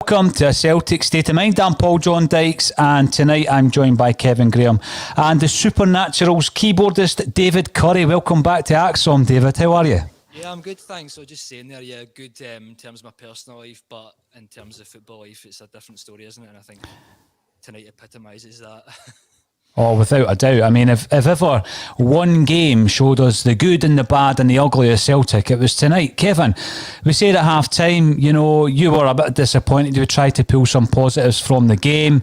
Welcome to A Celtic State of Mind. I'm Paul John Dykes, and tonight I'm joined by Kevin Graham and the Supernaturals keyboardist David Curry. Welcome back to ACSOM, David. How are you? Yeah, I'm good, thanks. So just saying there, yeah, good in terms of my personal life, but in terms of football life, it's a different story, isn't it? And I think tonight epitomises that. Oh, without a doubt. I mean, if ever one game showed us the good and the bad and the ugly of Celtic, it was tonight. Kevin, we said at half-time, you were a bit disappointed. You tried to pull some positives from the game.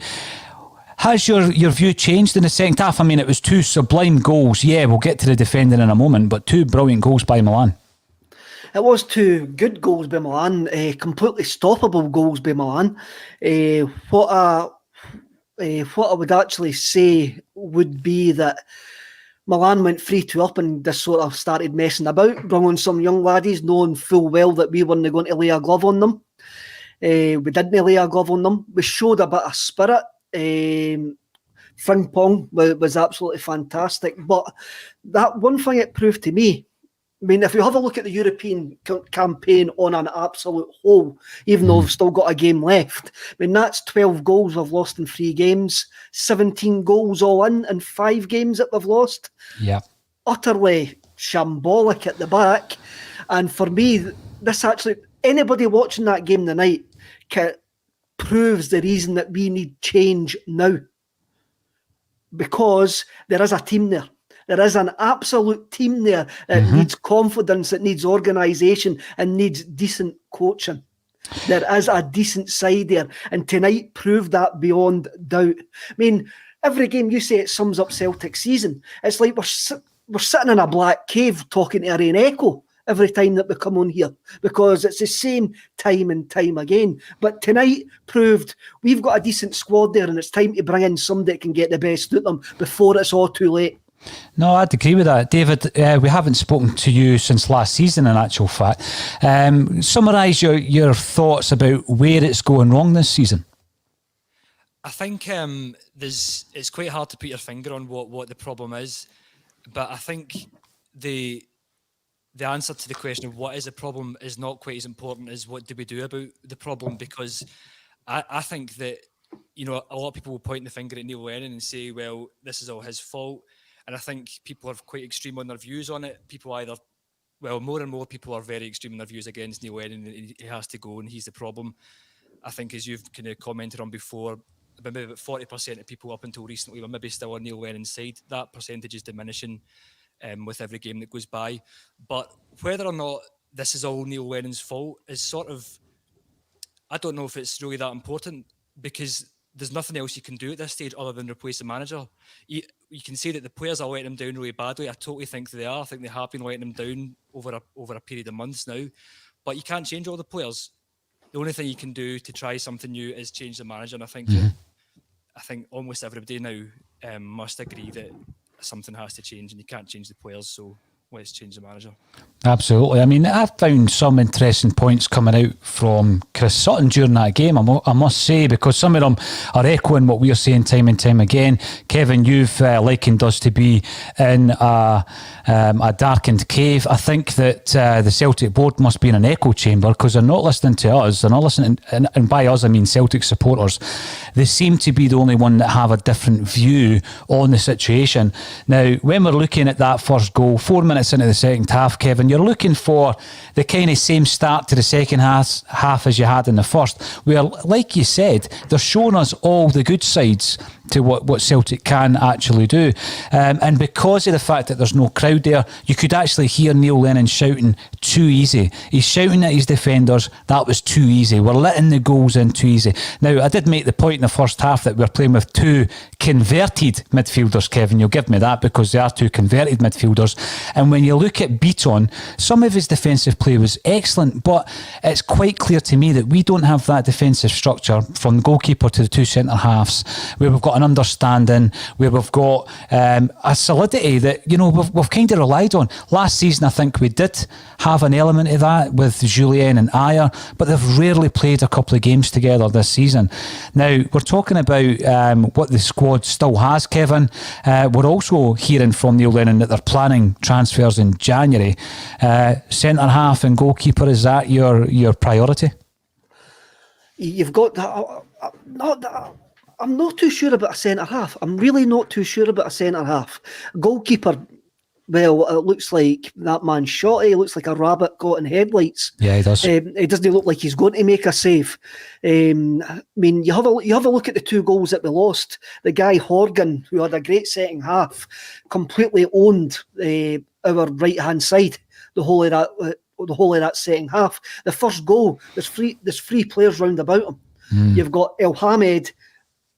Has your view changed in the second half? I mean, it was two sublime goals. Yeah, we'll get to the defending in a moment, but two brilliant goals by Milan. It was two good goals by Milan, completely stoppable goals by Milan. What I would actually say would be that Milan went 3-2 up and just sort of started messing about, brought on some young laddies, knowing full well that we weren't going to lay a glove on them. We didn't lay a glove on them. We showed a bit of spirit. Frimpong was absolutely fantastic. But that one thing it proved to me, I mean, if you have a look at the European campaign on an absolute whole, even though we've still got a game left, I mean, that's 12 goals we've lost in 3 games, 17 goals all in 5 games that we've lost. Yeah. Utterly shambolic at the back. And for me, this actually, anybody watching that game tonight proves the reason that we need change now. Because there is a team there. There is an absolute team there that needs confidence, that needs organisation and needs decent coaching. There is a decent side there. And tonight proved that beyond doubt. I mean, every game you say it sums up Celtic season. It's like we're sitting in a black cave talking to our own echo every time that we come on here, because it's the same time and time again. But tonight proved we've got a decent squad there, and it's time to bring in somebody that can get the best out of them before it's all too late. No, I'd agree with that. David, we haven't spoken to you since last season, in actual fact. Summarise your thoughts about where it's going wrong this season. I think it's quite hard to put your finger on what the problem is, but I think the answer to the question of what is the problem is not quite as important as what do we do about the problem, because I think that, a lot of people will point the finger at Neil Lennon and say, well, this is all his fault. And I think people are quite extreme on their views on it. More and more people are very extreme in their views against Neil Lennon. He has to go and he's the problem. I think, as you've kind of commented on before, maybe about 40% of people up until recently were maybe still on Neil Lennon's side. That percentage is diminishing with every game that goes by. But whether or not this is all Neil Lennon's fault is sort of, I don't know if it's really that important, because there's nothing else you can do at this stage other than replace the manager. You can say that the players are letting him down really badly. I totally think they are. I think they have been letting him down over a period of months now. But you can't change all the players. The only thing you can do to try something new is change the manager. And I think almost everybody now must agree that something has to change, and you can't change the players. So let's change the manager. Absolutely. I mean, I found some interesting points coming out from Chris Sutton during that game, I must say, because some of them are echoing what we're saying time and time again. Kevin, you've likened us to be in a darkened cave. I think that the Celtic board must be in an echo chamber, because they're not listening to us. They're not listening, and by us I mean Celtic supporters. They seem to be the only one that have a different view on the situation. Now, when we're looking at that first goal, 4 minutes into the second half, Kevin, you're looking for the kind of same start to the second half as you had in the first, where, like you said, they're showing us all the good sides to what Celtic can actually do. And because of the fact that there's no crowd there, you could actually hear Neil Lennon shouting, too easy. He's shouting at his defenders, that was too easy. We're letting the goals in too easy. Now, I did make the point in the first half that we're playing with two converted midfielders, Kevin. You'll give me that, because they are two converted midfielders. And when you look at Beaton, some of his defensive play was excellent, but it's quite clear to me that we don't have that defensive structure from the goalkeeper to the two centre-halves, where we've got an understanding, where we've got a solidity that, we've kind of relied on. Last season, I think we did have an element of that with Julien and Ayer, but they've rarely played a couple of games together this season. Now, we're talking about what the squad still has, Kevin. We're also hearing from Neil Lennon that they're planning transfers in January. Centre-half and goalkeeper, is that your priority? you've got that. I'm not too sure about a centre half. I'm really not too sure about a centre half. Goalkeeper. Well, it looks like that man shot. He looks like a rabbit caught in headlights. Yeah, he does. It doesn't look like he's going to make a save. I mean, you have a look at the 2 goals that we lost. The guy Horgan, who had a great setting half, completely owned our right hand side. The whole of that setting half. The first goal, there's three players round about him. You've got El Hamed,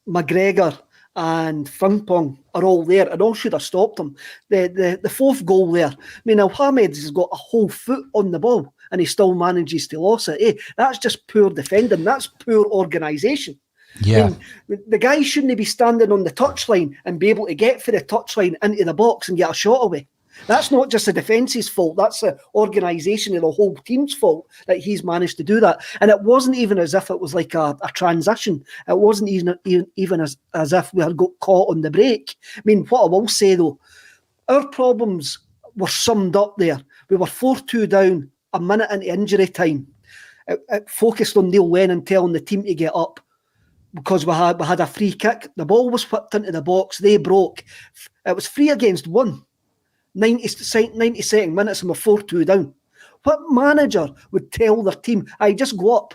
McGregor, and Frimpong are all there, and all should have stopped him. The 4th goal there, I mean, El Hamed has got a whole foot on the ball, and he still manages to lose it. That's just poor defending. That's poor organisation. Yeah. I mean, the guy shouldn't be standing on the touchline and be able to get for the touchline into the box and get a shot away. That's not just the defence's fault. That's the organisation of the whole team's fault that he's managed to do that. And it wasn't even as if it was like a transition. It wasn't even as if we had got caught on the break. I mean, what I will say though, our problems were summed up there. We were 4-2 down a minute into injury time. It focused on Neil Lennon telling the team to get up because we had a free kick. The ball was whipped into the box. They broke. It was 3 against 1. 92nd minutes and we're 4-2 down. What manager would tell their team, I just go up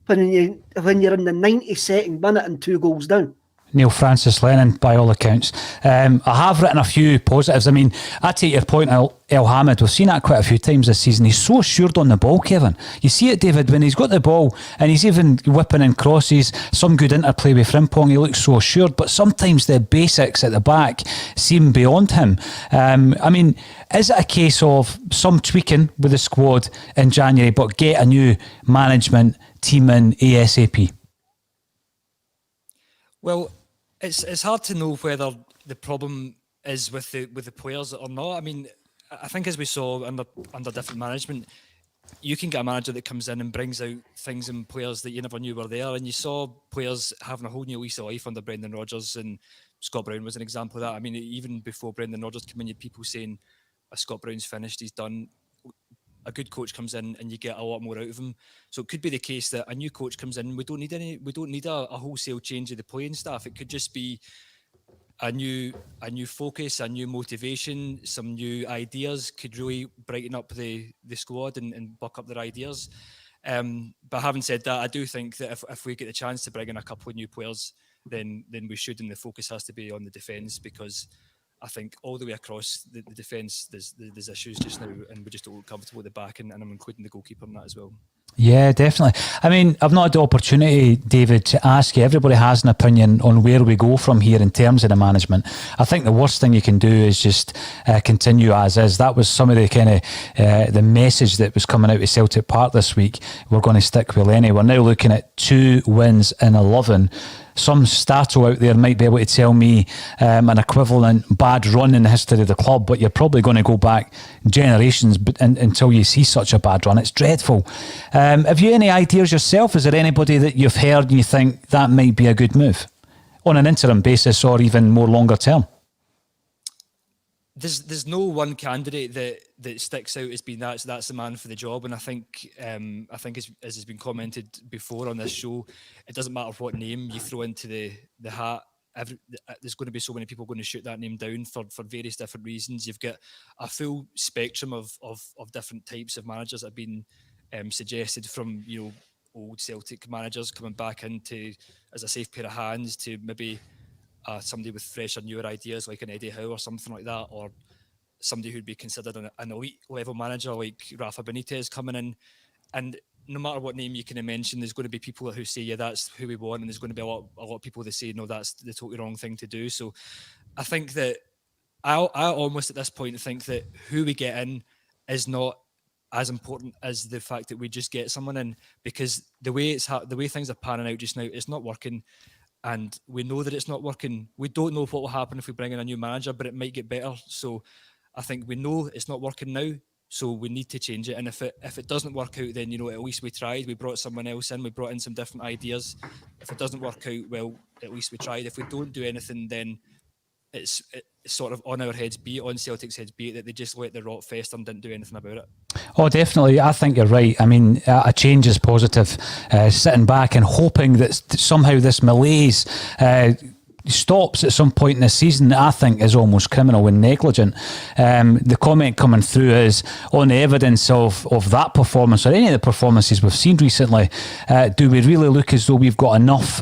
when you're in the 92nd minute and 2 goals down? Neil Francis Lennon, by all accounts. I have written a few positives. I mean, I take your point, El Hamed. We've seen that quite a few times this season. He's so assured on the ball, Kevin. You see it, David, when he's got the ball and he's even whipping in crosses, some good interplay with Frimpong, he looks so assured, but sometimes the basics at the back seem beyond him. I mean, is it a case of some tweaking with the squad in January, but get a new management team in ASAP? Well, it's hard to know whether the problem is with the players or not. I mean, I think as we saw under different management, you can get a manager that comes in and brings out things in players that you never knew were there. And you saw players having a whole new lease of life under Brendan Rodgers, and Scott Brown was an example of that. I mean, even before Brendan Rodgers came in, you had people saying, Scott Brown's finished, he's done. A good coach comes in and you get a lot more out of him. So it could be the case that a new coach comes in. We don't need a wholesale change of the playing staff. It could just be a new focus, a new motivation, some new ideas could really brighten up the squad and buck up their ideas. But having said that, I do think that if we get the chance to bring in a couple of new players, then we should, and the focus has to be on the defence, because I think all the way across the defence, there's issues just now, and we just don't look comfortable at the back, and I'm including the goalkeeper in that as well. Yeah, definitely. I mean, I've not had the opportunity, David, to ask you. Everybody has an opinion on where we go from here in terms of the management. I think the worst thing you can do is just continue as is. That was some of the kind of the message that was coming out of Celtic Park this week. We're going to stick with Lenny. We're now looking at 2 wins in 11. Some stato out there might be able to tell me an equivalent bad run in the history of the club, but you're probably going to go back generations until you see such a bad run. It's dreadful. Have you any ideas yourself? Is there anybody that you've heard and you think that might be a good move on an interim basis or even more longer term? There's no one candidate that sticks out as being that's the man for the job, and I think as has been commented before on this show, it doesn't matter what name you throw into the hat. There's going to be so many people going to shoot that name down for various different reasons. You've got a full spectrum of different types of managers that have been suggested, from old Celtic managers coming back into as a safe pair of hands to maybe somebody with fresher, newer ideas like an Eddie Howe or something like that, or somebody who'd be considered an elite level manager like Rafa Benitez coming in. And no matter what name you can mention, there's going to be people who say, yeah, that's who we want, and there's going to be a lot of people that say, no, that's the totally wrong thing to do. So I think that I almost at this point think that who we get in is not as important as the fact that we just get someone in, because the way things are panning out just now, it's not working. And we know that it's not working. We don't know what will happen if we bring in a new manager, but it might get better. So I think we know it's not working now, so we need to change it. And if it doesn't work out, then at least we tried. We brought someone else in. We brought in some different ideas. If it doesn't work out, well, at least we tried. If we don't do anything, then it's sort of on our heads, be it on Celtic's heads, be it that they just let the rot fester and didn't do anything about it. Oh, definitely. I think you're right. I mean, a change is positive. Sitting back and hoping that somehow this malaise stops at some point in the season, I think is almost criminal and negligent. The comment coming through is on the evidence of that performance or any of the performances we've seen recently, do we really look as though we've got enough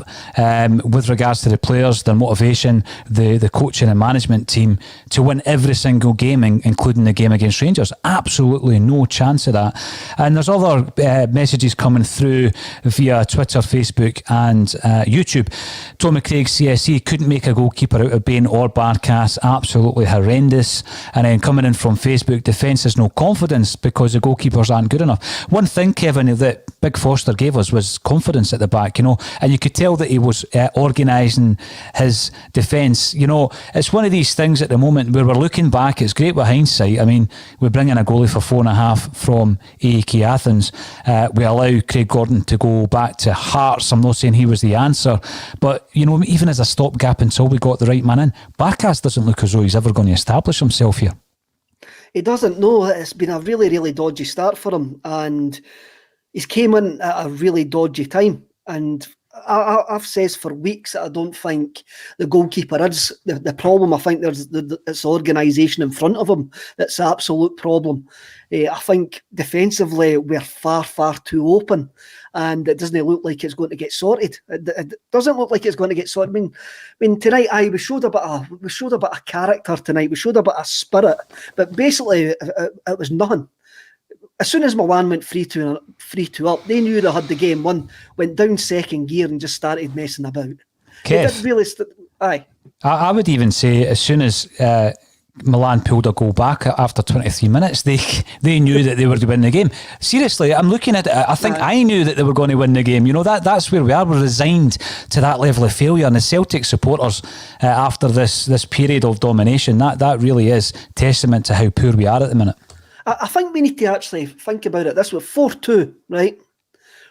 with regards to the players, their motivation, the coaching and management team to win every single game, including the game against Rangers? Absolutely no chance of that. And there's other messages coming through via Twitter, Facebook and YouTube. Tommy Craig CSE couldn't make a goalkeeper out of Bain or Barkas. Absolutely horrendous. And then coming in from Facebook, defence has no confidence because the goalkeepers aren't good enough. One thing, Kevin, that Big Foster gave us was confidence at the back, you know, and you could tell that he was organising his defence. You know, it's one of these things at the moment where we're looking back, it's great with hindsight. I mean, we bring in a goalie for 4.5 from AEK Athens. We allow Craig Gordon to go back to Hearts. I'm not saying he was the answer, but, you know, even as a stopgap until we got the right man in, Barkas doesn't look as though he's ever going to establish himself here. He doesn't know. It's been a really, really dodgy start for him, and he's came in at a really dodgy time. And I've said for weeks that I don't think the goalkeeper is the problem. I think it's organisation in front of him that's the absolute problem. I think defensively we're far, far too open, and it doesn't look like it's going to get sorted. It doesn't look like it's going to get sorted. I mean tonight we showed a bit of character tonight. We showed a bit of spirit, but basically it was nothing. As soon as Milan went 3-2 up, they knew they had the game won, went down second gear and just started messing about. Kev, Really aye. I would even say as soon as Milan pulled a goal back after 23 minutes, they knew that they were to win the game. Seriously, I'm looking at it, I think I knew that they were going to win the game. You know, that's where we are. We're resigned to that level of failure. And the Celtic supporters, after this period of domination, that really is testament to how poor we are at the minute. I think we need to actually think about it this way. 4-2, right?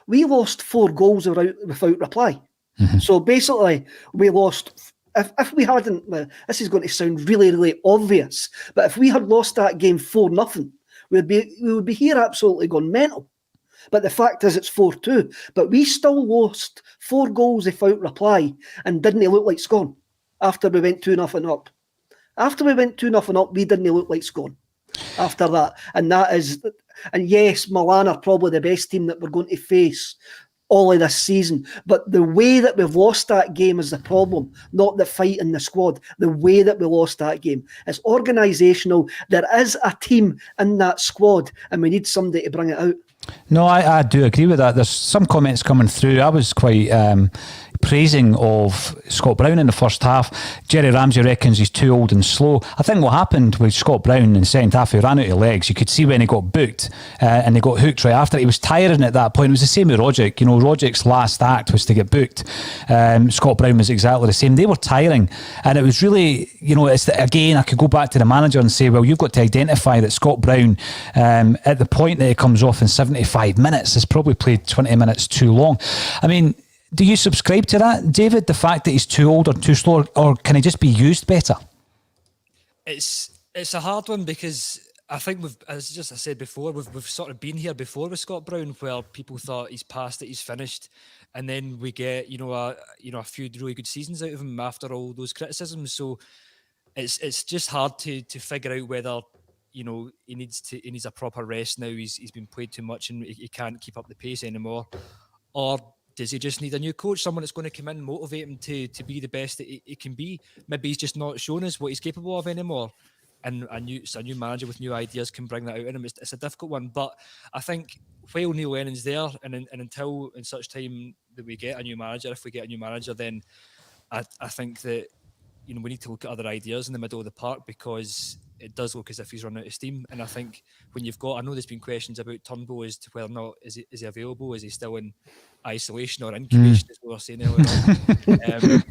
We lost 4 goals without reply. Mm-hmm. So basically, we lost. If we hadn't, this is going to sound really, really obvious, but if we had lost that game 4-0, we would be here absolutely gone mental. But the fact is, it's 4-2. But we still lost 4 goals without reply and didn't look like scoring after we went 2-0 up. After we went 2-0 up, we didn't look like scoring after that. And yes, Milan are probably the best team that we're going to face all of this season. But the way that we've lost that game is the problem, not the fight in the squad. The way that we lost that game. It's organisational. There is a team in that squad and we need somebody to bring it out. No, I do agree with that. There's some comments coming through. I was quite praising of Scott Brown in the first half. Jerry Ramsey reckons he's too old and slow. I think what happened with Scott Brown in the second half, he ran out of legs. You could see when he got booked and he got hooked right after. He was tiring at that point. It was the same with Rogic. You know, Rogic's last act was to get booked. Scott Brown was exactly the same. They were tiring, and it was really, you know, again, I could go back to the manager and say, well, you've got to identify that Scott Brown, at the point that he comes off in 75 minutes, has probably played 20 minutes too long. I mean, do you subscribe to that, David? The fact that he's too old or too slow, or can he just be used better? It's a hard one because I think as I said before, we've sort of been here before with Scott Brown, where people thought he's past it, he's finished, and then we get a few really good seasons out of him after all those criticisms. So it's just hard to figure out whether he needs a proper rest now. He's been played too much and he can't keep up the pace anymore, or does he just need a new coach, someone that's going to come in and motivate him to be the best that he can be? Maybe he's just not shown us what he's capable of anymore. And a new manager with new ideas can bring that out in him. It's a difficult one. But I think while Neil Lennon's there and until in such time that we get a new manager, if we get a new manager, then I think that we need to look at other ideas in the middle of the park, because it does look as if he's run out of steam. And I think when I know there's been questions about Turnbull as to whether or not is he available, is he still in isolation or incubation, as we were saying earlier on.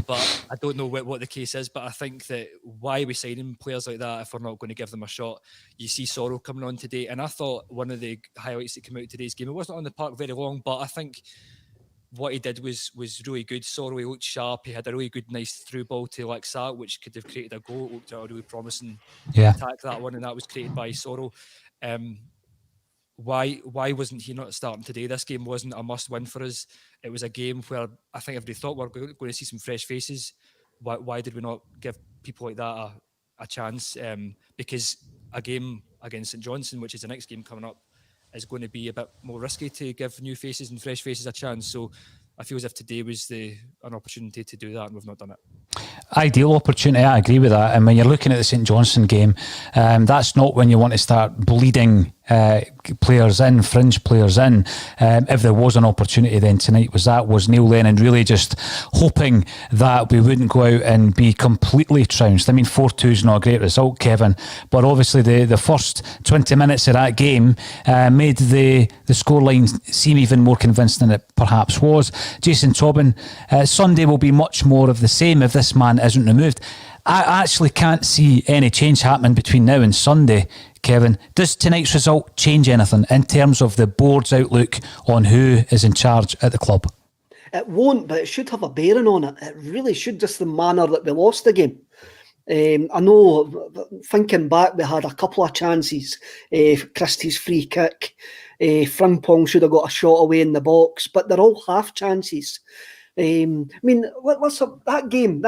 But I don't know what the case is. But I think that why are we signing players like that if we're not going to give them a shot? You see Sorrow coming on today, and I thought one of the highlights that came out of today's game, it wasn't on the park very long, but I think what he did was really good. Sorrow, he looked sharp. He had a really good, nice through ball to Laxalt, which could have created a goal. It looked a really promising attack, that one, and that was created by Sorrow. Why wasn't he not starting today? This game wasn't a must-win for us. It was a game where I think everybody thought we were going to see some fresh faces. Why did we not give people like that a chance? Because a game against St Johnstone, which is the next game coming up, is going to be a bit more risky to give new faces and fresh faces a chance. So I feel as if today was an opportunity to do that, and we've not done it. Ideal opportunity, I agree with that. And when you're looking at the St Johnstone game, that's not when you want to start bleeding players in, fringe players in. If there was an opportunity then tonight, was Neil Lennon really just hoping that we wouldn't go out and be completely trounced. I mean, 4-2 is not a great result, Kevin, but obviously the first 20 minutes of that game made the scoreline seem even more convincing than it perhaps was. Jason Tobin, Sunday will be much more of the same if this man isn't removed. I actually can't see any change happening between now and Sunday, Kevin. Does tonight's result change anything in terms of the board's outlook on who is in charge at the club? It won't, but it should have a bearing on it. It really should, just the manner that we lost the game. I know, thinking back, we had a couple of chances. Christie's free kick. Frimpong should have got a shot away in the box, but they're all half chances. I mean, what's up? That game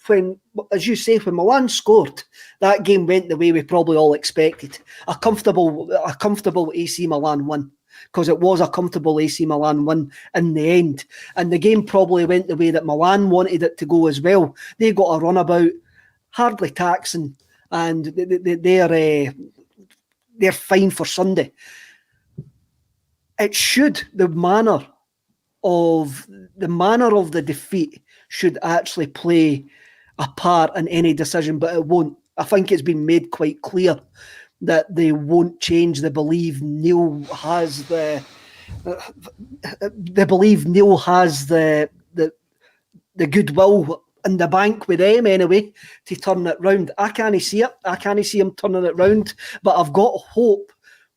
when, as you say, when Milan scored, that game went the way we probably all expected. A comfortable AC Milan win, because it was a comfortable AC Milan win in the end. And the game probably went the way that Milan wanted it to go as well. They got a runabout, hardly taxing, and they're fine for Sunday. It should, the manner of the defeat should actually play a part in any decision, but it won't. I think it's been made quite clear that they won't change. They believe Neil has the goodwill in the bank with them anyway to turn it round. I can't see it. I can't see him turning it round, but I've got hope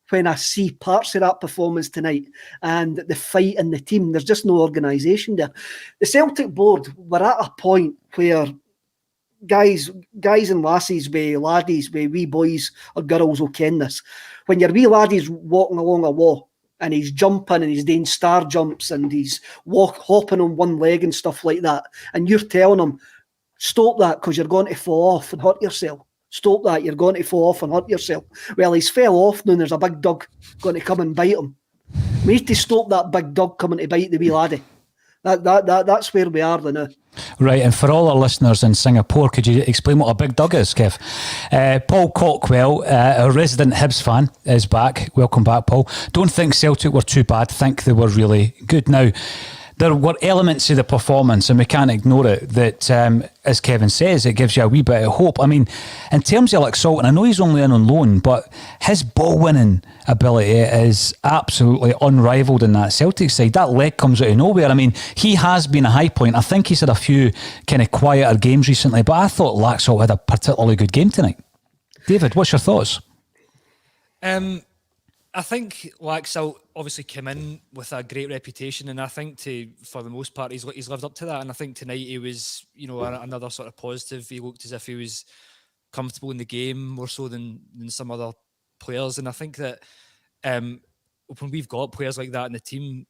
when I see parts of that performance tonight and the fight in the team. There's just no organisation there. The Celtic board were at a point where guys and lassies, with laddies, with wee boys or girls will ken this. When your wee laddie's walking along a wall and he's jumping and he's doing star jumps and he's hopping on one leg and stuff like that, and you're telling him, stop that because you're going to fall off and hurt yourself. Stop that, you're going to fall off and hurt yourself. Well, he's fell off now and there's a big dog going to come and bite him. We need to stop that big dog coming to bite the wee laddie. That's where we are now. Right, and for all our listeners in Singapore, could you explain what a big dog is, Kev? Paul Cockwell, a resident Hibs fan, is back. Welcome back, Paul. Don't think Celtic were too bad, think they were really good. Now, there were elements of the performance, and we can't ignore it, that, as Kevin says, it gives you a wee bit of hope. I mean, in terms of Laxalt, and I know he's only in on loan, but his ball-winning ability is absolutely unrivaled in that Celtic side. That leg comes out of nowhere. I mean, he has been a high point. I think he's had a few kind of quieter games recently, but I thought Laxalt had a particularly good game tonight. David, what's your thoughts? I think Laxalt obviously came in with a great reputation, and I think for the most part he's lived up to that. And I think tonight he was, another sort of positive. He looked as if he was comfortable in the game more so than some other players. And I think that when we've got players like that in the team,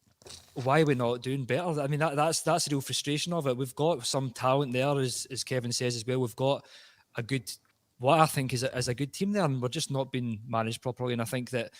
why are we not doing better? I mean, that's the real frustration of it. We've got some talent there, as Kevin says as well. We've got what I think is a good team there, and we're just not being managed properly. And I think that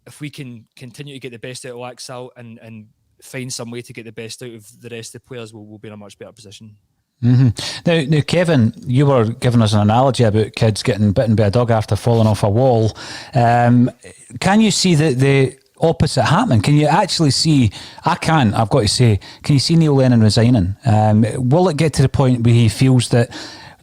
if we can continue to get the best out of Laxalt and find some way to get the best out of the rest of the players, we'll be in a much better position. Mm-hmm. Now, Kevin, you were giving us an analogy about kids getting bitten by a dog after falling off a wall. Can you see the opposite happening? Can you actually see, I've got to say, can you see Neil Lennon resigning? Will it get to the point where he feels that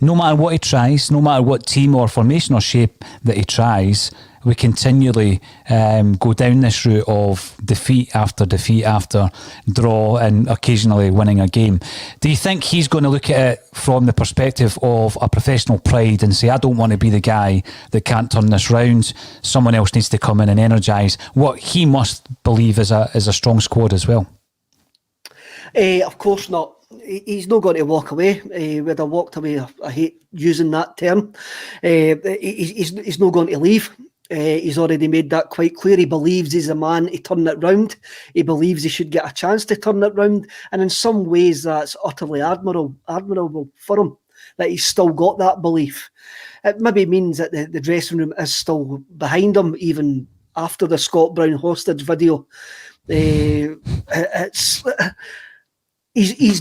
no matter what he tries, no matter what team or formation or shape that he tries, we continually go down this route of defeat after draw and occasionally winning a game? Do you think he's going to look at it from the perspective of a professional pride and say, I don't want to be the guy that can't turn this round, someone else needs to come in and energise what he must believe is a strong squad as well? Of course not. He's not going to walk away. Would have walked away. I hate using that term. He's not going to leave. He's already made that quite clear. He believes he's a man to turn it round. He believes he should get a chance to turn it round. And in some ways, that's utterly admirable for him, that he's still got that belief. It maybe means that the dressing room is still behind him, even after the Scott Brown hostage video. He's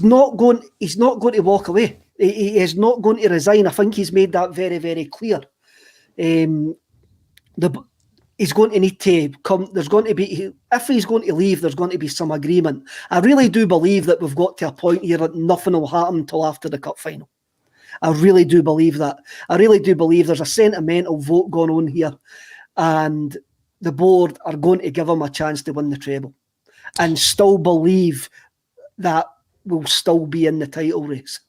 not going to walk away. He is not going to resign. I think he's made that very, very clear. He's going to need to come. There's going to be, if he's going to leave, there's going to be some agreement. I really do believe that we've got to a point here that nothing will happen until after the cup final. I really do believe that. I really do believe there's a sentimental vote going on here, and the board are going to give him a chance to win the treble, and still believe that we'll still be in the title race.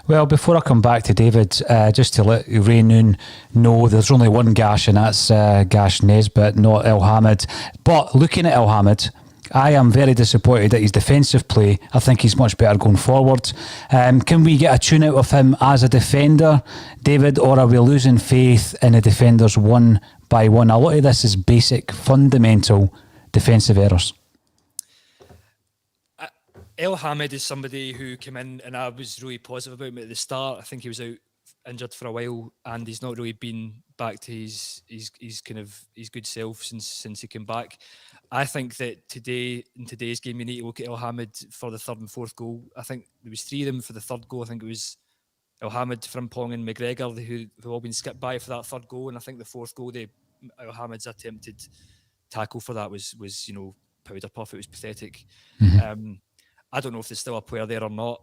Well, before I come back to David, just to let Ray Noon know, there's only one Gash, and that's Gash Nesbitt, not El Hamid. But looking at El Hamid, I am very disappointed at his defensive play. I think he's much better going forward. Can we get a tune out of him as a defender, David, or are we losing faith in the defenders one by one? A lot of this is basic, fundamental defensive errors. El Hamid is somebody who came in, and I was really positive about him at the start. I think he was out injured for a while, and he's not really been back to his good self since he came back. I think that in today's game, you need to look at El Hamid for the third and fourth goal. I think there was three of them for the third goal. I think it was El Hamid, Frimpong and McGregor who all been skipped by for that third goal, and I think the fourth goal, El Hamid's attempted tackle for that was powder puff. It was pathetic. Mm-hmm. I don't know if there's still a player there or not.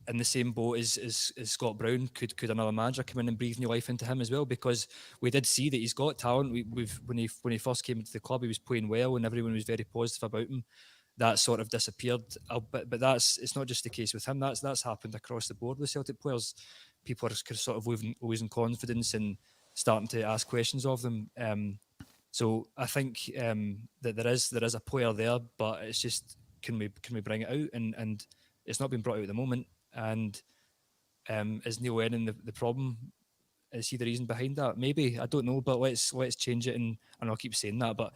In the same boat as Scott Brown, could another manager come in and breathe new life into him as well? Because we did see that he's got talent. When he first came into the club, he was playing well, and everyone was very positive about him. That sort of disappeared. But it's not just the case with him. That's happened across the board with Celtic players. People are sort of losing confidence and starting to ask questions of them. So I think that there is a player there, but it's just, can we bring it out? And it's not been brought out at the moment. And is Neil Lennon the problem? Is he the reason behind that? Maybe, I don't know. But let's change it. And I'll keep saying that. But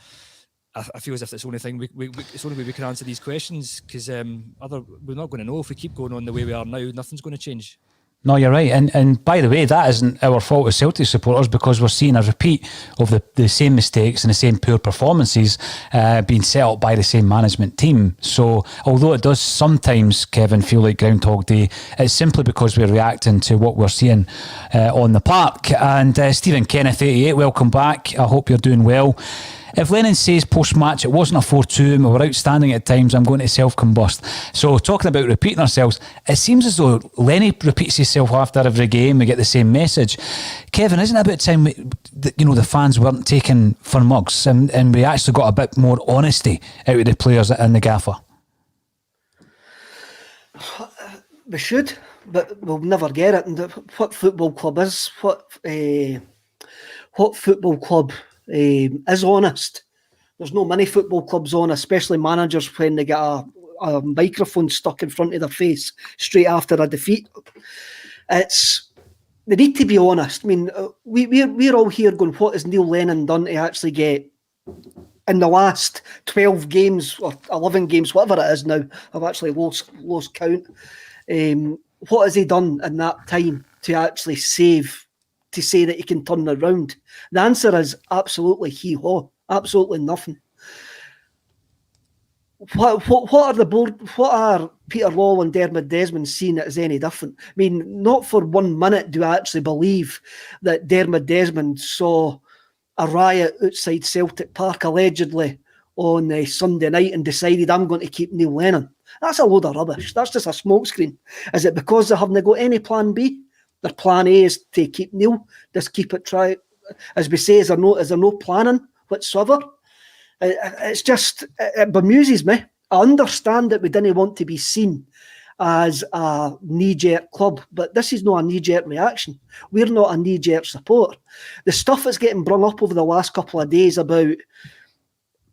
I feel as if it's the only thing it's the only way we can answer these questions, because we're not going to know if we keep going on the way we are now. Nothing's going to change. No, you're right. And by the way, that isn't our fault as Celtic supporters, because we're seeing a repeat of the same mistakes and the same poor performances being set up by the same management team. So although it does sometimes, Kevin, feel like Groundhog Day, it's simply because we're reacting to what we're seeing on the park. And Stephen Kenneth, 88, welcome back. I hope you're doing well. If Lennon says post-match it wasn't a 4-2 and we were outstanding at times, I'm going to self-combust. So talking about repeating ourselves, it seems as though Lenny repeats himself after every game. We get the same message. Kevin, isn't it about time the fans weren't taken for mugs and we actually got a bit more honesty out of the players and the gaffer? We should, but we'll never get it. And what football club is? What football club is honest? There's no many football clubs on, especially managers, when they get a microphone stuck in front of their face straight after a defeat. They need to be honest. I mean, we're all here going, what has Neil Lennon done to actually get in the last 12 games or 11 games, whatever it is now? I've actually lost count. What has he done in that time to actually to say that he can turn it around? The answer is absolutely hee-haw, absolutely nothing. What are Peter Law and Dermot Desmond seeing that is any different? I mean, not for 1 minute do I actually believe that Dermot Desmond saw a riot outside Celtic Park allegedly on a Sunday night and decided, I'm going to keep Neil Lennon. That's a load of rubbish. That's just a smokescreen. Is it because they haven't got any plan B? Their plan A is to keep Neil, just keep it try. As we say, is there no planning whatsoever? It bemuses me. I understand that we didn't want to be seen as a knee-jerk club, but this is not a knee-jerk reaction. We're not a knee-jerk support. The stuff that's getting brung up over the last couple of days about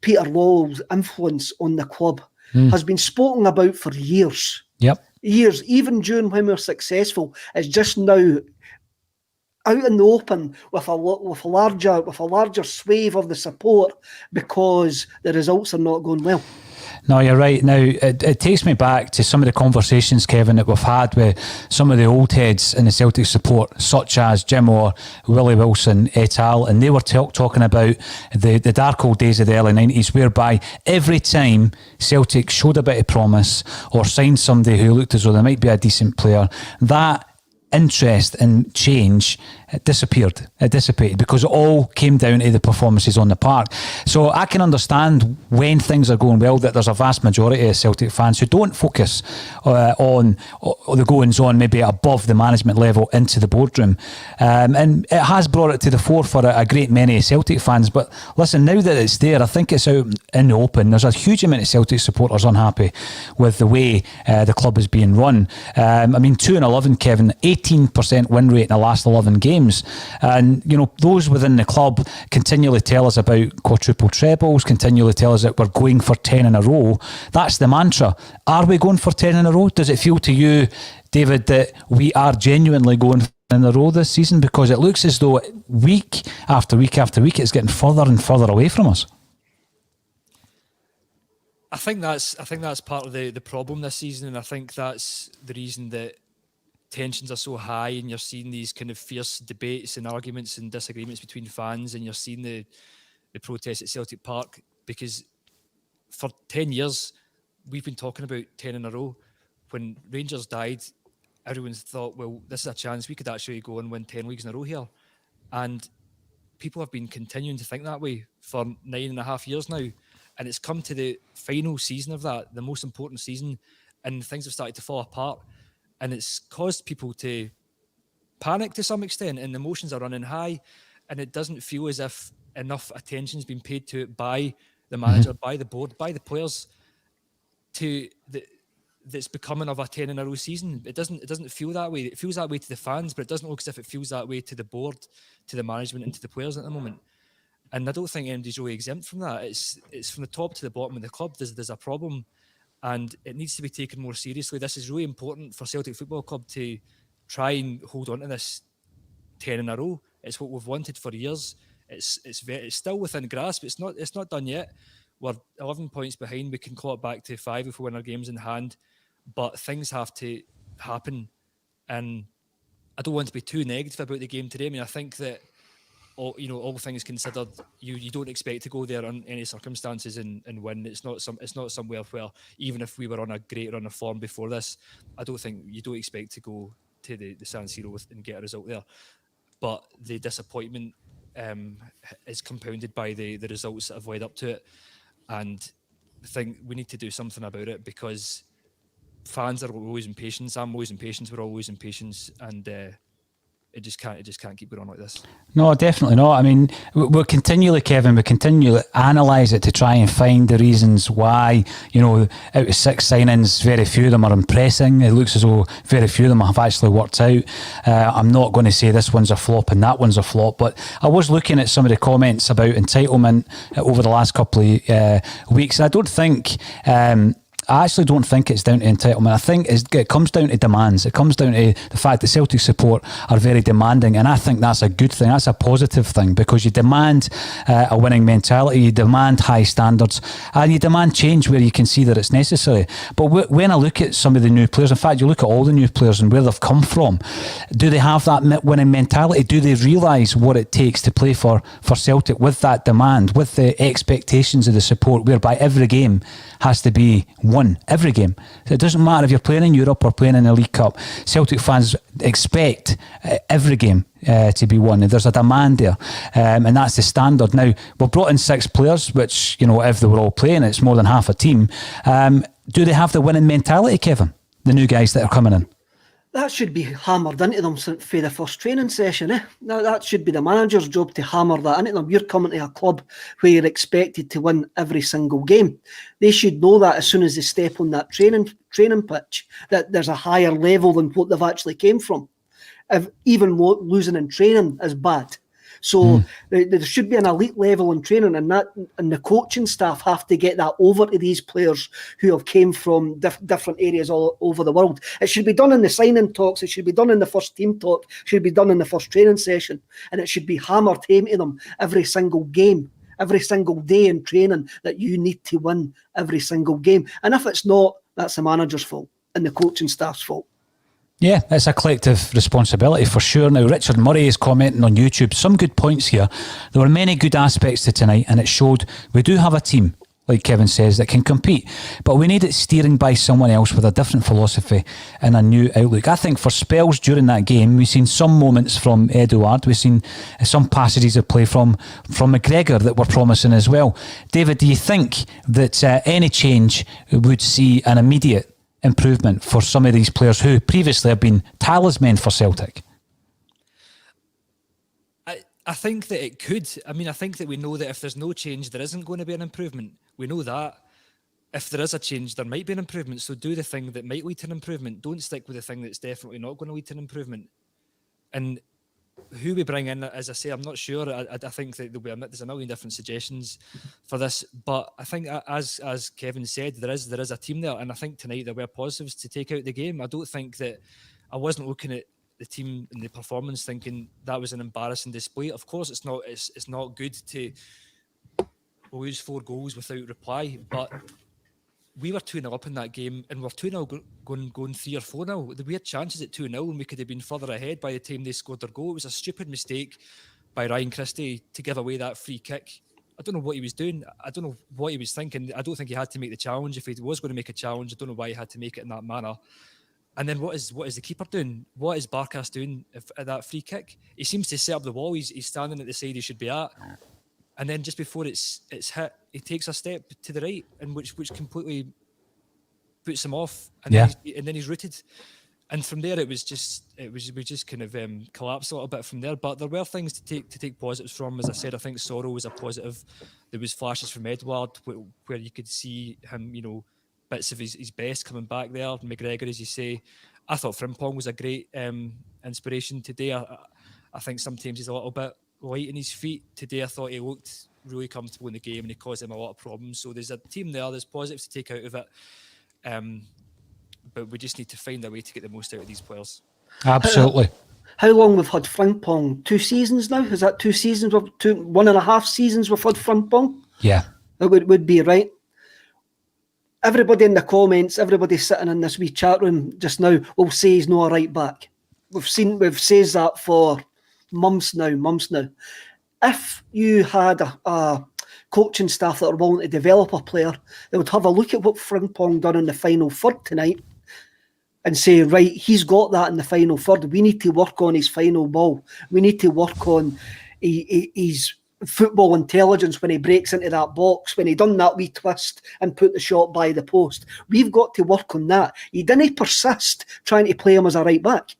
Peter Law's influence on the club has been spoken about for years. Yep. Years, even during when we're successful. It's just now out in the open with a larger swathe of the support because the results are not going well. No, you're right. Now, it takes me back to some of the conversations, Kevin, that we've had with some of the old heads in the Celtic support, such as Jim Orr, Willie Wilson, et al. And they were talking about the dark old days of the early 90s, whereby every time Celtic showed a bit of promise or signed somebody who looked as though they might be a decent player, that interest in change disappeared. It dissipated because it all came down to the performances on the park. So I can understand when things are going well that there's a vast majority of Celtic fans who don't focus on the goings on maybe above the management level into the boardroom. And it has brought it to the fore for a great many Celtic fans. But listen, now that it's there, I think it's out in the open. There's a huge amount of Celtic supporters unhappy with the way the club is being run. I mean, 2-11, Kevin, 18% win rate in the last 11 games. And, you know, those within the club continually tell us about quadruple trebles, continually tell us that we're going for 10 in a row. That's the mantra. Are we going for 10 in a row? Does it feel to you, David, that we are genuinely going in a row this season? Because it looks as though week after week after week it's getting further and further away from us. I think that's part of the problem this season, and I think that's the reason that tensions are so high, and you're seeing these kind of fierce debates and arguments and disagreements between fans, and you're seeing the protests at Celtic Park, because for 10 years we've been talking about 10 in a row. When Rangers died, everyone's thought, well, this is a chance we could actually go and win 10 leagues in a row here, and people have been continuing to think that way for 9.5 years now, and it's come to the final season of that, the most important season, and things have started to fall apart. And it's caused people to panic to some extent, and emotions are running high, and it doesn't feel as if enough attention has been paid to it by the manager, by the board, by the players, that's becoming of a 10 in a row season. It doesn't feel that way. It feels that way to the fans, but it doesn't look as if it feels that way to the board, to the management, and to the players at the moment. And I don't think anybody's really exempt from that. It's from the top to the bottom of the club. There's a problem. And it needs to be taken more seriously. This is really important for Celtic Football Club to try and hold on to this 10 in a row. It's what we've wanted for years. It's still within grasp. It's not done yet. We're 11 points behind. We can claw it back to 5 if we win our games in hand. But things have to happen. And I don't want to be too negative about the game today. I mean, I think that all things considered, you don't expect to go there on any circumstances and win. It's not somewhere where, even if we were on a great run of form before this, I don't think you don't expect to go to the San Siro and get a result there. But the disappointment is compounded by the results that have led up to it, and I think we need to do something about it, because fans are always impatient. I'm always impatient. We're always impatient, and it just can't keep going on like this. No, definitely not. I mean, we're continually, Kevin, we continually analyse it to try and find the reasons why, out of 6 signings, very few of them are impressing. It looks as though very few of them have actually worked out. I'm not going to say this one's a flop and that one's a flop, but I was looking at some of the comments about entitlement over the last couple of weeks. I don't think... I actually don't think it's down to entitlement. I think it comes down to demands. It comes down to the fact that Celtic support are very demanding, and I think that's a good thing. That's a positive thing, because you demand a winning mentality, you demand high standards, and you demand change where you can see that it's necessary. But when I look at some of the new players, in fact, you look at all the new players and where they've come from, do they have that winning mentality? Do they realise what it takes to play for Celtic with that demand, with the expectations of the support, whereby every game has to be won, every game. So it doesn't matter if you're playing in Europe or playing in the League Cup. Celtic fans expect every game to be won. There's a demand there, and that's the standard. Now, we've brought in 6 players, which, if they were all playing, it's more than half a team. Do they have the winning mentality, Kevin, the new guys that are coming in? That should be hammered into them for the first training session. That should be the manager's job to hammer that into them. You're coming to a club where you're expected to win every single game. They should know that as soon as they step on that training pitch, that there's a higher level than what they've actually came from. Even losing in training is bad. So there should be an elite level in training, and the coaching staff have to get that over to these players who have came from different areas all over the world. It should be done in the signing talks. It should be done in the first team talk. It should be done in the first training session, and it should be hammered home to them every single game, every single day in training, that you need to win every single game. And if it's not, that's the manager's fault and the coaching staff's fault. Yeah, it's a collective responsibility for sure. Now, Richard Murray is commenting on YouTube. Some good points here. There were many good aspects to tonight, and it showed we do have a team, like Kevin says, that can compete. But we need it steering by someone else with a different philosophy and a new outlook. I think for spells during that game, we've seen some moments from Edouard. We've seen some passages of play from McGregor that were promising as well. David, do you think that any change would see an immediate improvement for some of these players who previously have been talisman for Celtic? I think that it could. I mean, I think that we know that if there's no change, there isn't going to be an improvement. We know that. If there is a change, there might be an improvement. So do the thing that might lead to an improvement. Don't stick with the thing that's definitely not going to lead to an improvement. And who we bring in, as I say, I'm not sure. I think that there's a million different suggestions for this. But I think, as Kevin said, there is a team there. And I think tonight there were positives to take out the game. I don't think that I wasn't looking at the team and the performance thinking that was an embarrassing display. Of course, it's not good to lose 4 goals without reply, but we were 2-0 up in that game, and we're 2-0 going 3 or 4-0. We had chances at 2-0 and we could have been further ahead by the time they scored their goal. It was a stupid mistake by Ryan Christie to give away that free kick. I don't know what he was doing. I don't know what he was thinking. I don't think he had to make the challenge. If he was going to make a challenge, I don't know why he had to make it in that manner. And then what is the keeper doing? What is Barkas doing at that free kick? He seems to set up the wall. He's standing at the side he should be at. And then just before it's hit, he takes a step to the right, and which completely puts him off. And then he's rooted. And from there, we just kind of collapsed a little bit from there. But there were things to take positives from. As I said, I think Sorrow was a positive. There was flashes from Edouard where you could see him, bits of his best coming back there. McGregor, as you say, I thought Frimpong was a great inspiration today. I think sometimes he's a little bit light in his feet. Today I thought he looked really comfortable in the game and he caused him a lot of problems. So there's a team there's positives to take out of it. But we just need to find a way to get the most out of these players. Absolutely. How long we've had Frimpong? 2 seasons now? Is that 2 seasons? 1.5 seasons we've had Frimpong? Yeah. It would be, right? Everybody in the comments, everybody sitting in this wee chat room just now will say he's not a right back. We've said that for months now. If you had a coaching staff that are willing to develop a player, they would have a look at what Frimpong done in the final third tonight and say, right, he's got that in the final third. We need to work on his final ball. We need to work on his football intelligence when he breaks into that box, when he done that wee twist and put the shot by the post. We've got to work on that. He didn't persist trying to play him as a right back.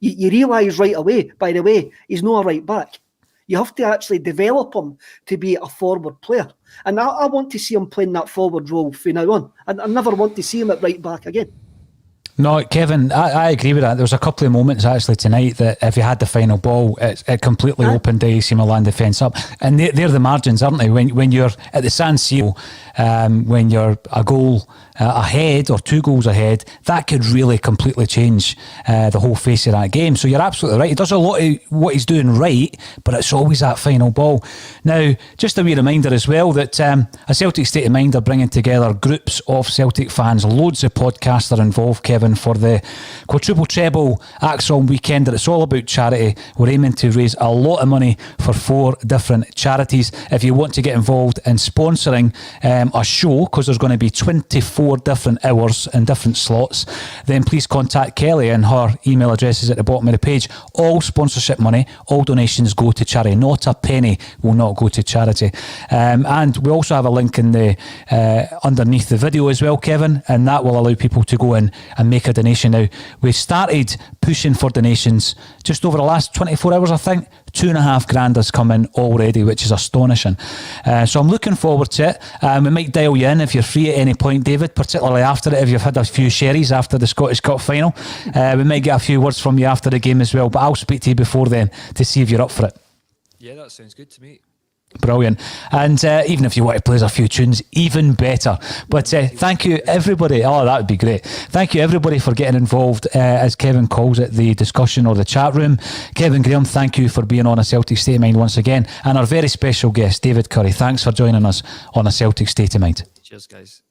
You realise right away, by the way, he's not a right back. You have to actually develop him to be a forward player. And I want to see him playing that forward role from now on. I never want to see him at right back again. No, Kevin, I agree with that. There was a couple of moments actually tonight that if you had the final ball, it completely opened the AC Milan defence up. And they're the margins, aren't they? When you're at the San Siro, when you're a goal ahead or 2 goals ahead, that could really completely change the whole face of that game. So you're absolutely right. He does a lot of what he's doing right, but it's always that final ball. Now, just a wee reminder as well that a Celtic State of Mind are bringing together groups of Celtic fans. Loads of podcasts are involved, Kevin, for the quadruple treble ACSOM weekend. It's all about charity. We're aiming to raise a lot of money for 4 different charities. If you want to get involved in sponsoring a show, because there's going to be 24 different hours and different slots, then please contact Kelly, and her email address is at the bottom of the page. All sponsorship money, all donations go to charity. Not a penny will not go to charity. And we also have a link in the underneath the video as well, Kevin, and that will allow people to go in and make a donation. Now, we started pushing for donations just over the last 24 hours, I think. 2.5 grand has come in already, which is astonishing. So I'm looking forward to it. We might dial you in if you're free at any point, David, particularly after it, if you've had a few sherries after the Scottish Cup final. We might get a few words from you after the game as well, but I'll speak to you before then to see if you're up for it. Yeah, that sounds good to me. Brilliant. And even if you want to play us a few tunes, even better. But thank you, everybody. Oh, that would be great. Thank you, everybody, for getting involved, as Kevin calls it, the discussion or the chat room. Kevin Graham, thank you for being on A Celtic State of Mind once again. And our very special guest, David Curry, thanks for joining us on A Celtic State of Mind. Cheers, guys.